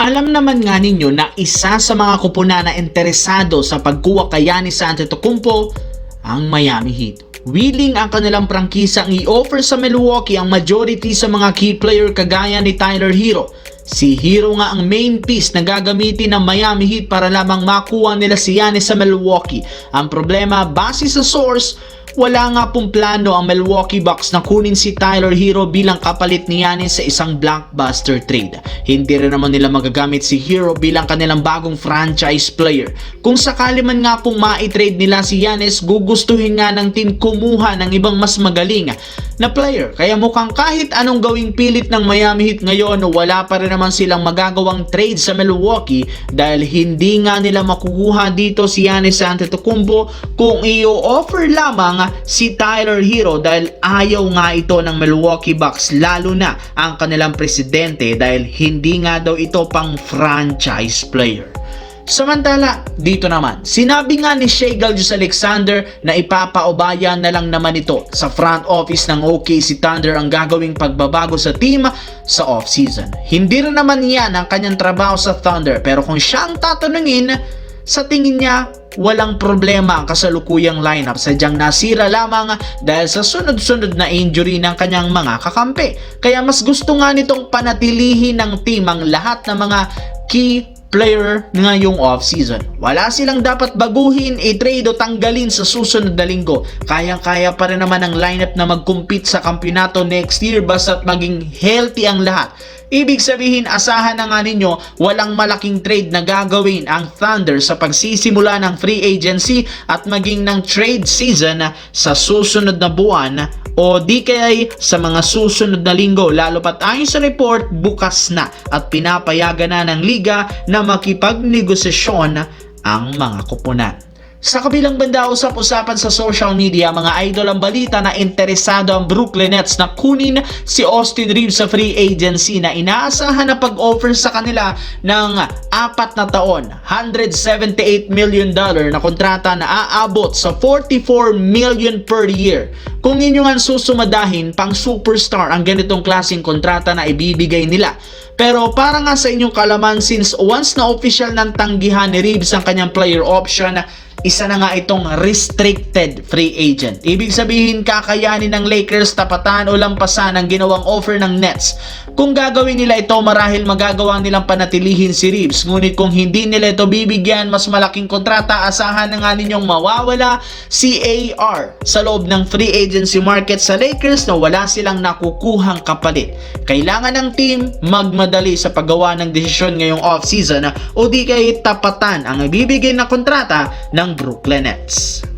Alam naman nga ninyo na isa sa mga kupunan na interesado sa pagkuha kay Giannis Antetokounmpo ang Miami Heat. Willing ang kanilang prangkisa ang i-offer sa Milwaukee ang majority sa mga key player kagaya ni Tyler Herro. Si Herro nga ang main piece na gagamitin ng Miami Heat para lamang makuha nila si Giannis sa Milwaukee. Ang problema, base sa source, wala nga pong plano ang Milwaukee Bucks na kunin si Tyler Herro bilang kapalit ni Giannis sa isang blockbuster trade. Hindi rin naman nila magagamit si Herro bilang kanilang bagong franchise player. Kung sakali man nga pong ma-trade nila si Giannis, gugustuhin nga ng team kumuha ng ibang mas magaling na player. Kaya mukhang kahit anong gawing pilit ng Miami Heat ngayon, wala pa rin naman silang magagawang trade sa Milwaukee dahil hindi nga nila makukuha dito si Giannis Antetokounmpo kung i-offer lamang si Tyler Herro dahil ayaw nga ito ng Milwaukee Bucks, lalo na ang kanilang presidente dahil hindi nga daw ito pang franchise player. Samantala, dito naman, sinabi nga ni Shai Gilgeous-Alexander na ipapaubaya na lang naman ito sa front office ng OKC Thunder ang gagawing pagbabago sa team sa offseason. Hindi rin naman yan ang kanyang trabaho sa Thunder, pero kung siya ang tatanungin, sa tingin niya, walang problema ang kasalukuyang lineup, sadyang nasira lamang dahil sa sunod-sunod na injury ng kanyang mga kakampi. Kaya mas gusto nga nitong panatilihin ng team ang lahat ng mga key player ngayong off-season. Wala silang dapat baguhin, i-trade o tanggalin sa susunod na linggo. Kayang-kaya pa rin naman ang lineup na mag-compete sa kampyonato next year basta't maging healthy ang lahat. Ibig sabihin, asahan na nga ninyo walang malaking trade na gagawin ang Thunder sa pagsisimula ng free agency at maging ng trade season sa susunod na buwan o di kaya sa mga susunod na linggo, lalo pat ayon sa report bukas na at pinapayagan na ng liga na makipagnegosasyon ang mga kupunan. Sa kabilang banda, usap-usapan sa social media, mga idol, ang balita na interesado ang Brooklyn Nets na kunin si Austin Reaves sa free agency na inaasahan na pag-offer sa kanila ng 4 na taon, $178 million na kontrata na aabot sa $44 million per year. Kung inyo nga susumadahin, pang superstar ang ganitong klaseng kontrata na ibibigay nila. Pero para nga sa inyong kalaman, since once na official ng tanggihan ni Reaves ang kanyang player option, isa na nga itong restricted free agent. Ibig sabihin, kakayanin ng Lakers tapatan o lampasan ang ginawang offer ng Nets. Kung gagawin nila ito, marahil magagawa nilang panatilihin si Reaves. Ngunit kung hindi nila ito bibigyan mas malaking kontrata, asahan na nga ninyong mawawala si AR sa loob ng free agency market sa Lakers na wala silang nakukuhang kapalit. Kailangan ng team magmadali sa paggawa ng desisyon ngayong off-season o di kaya tapatan ang ibibigay na kontrata ng Brooklyn Nets.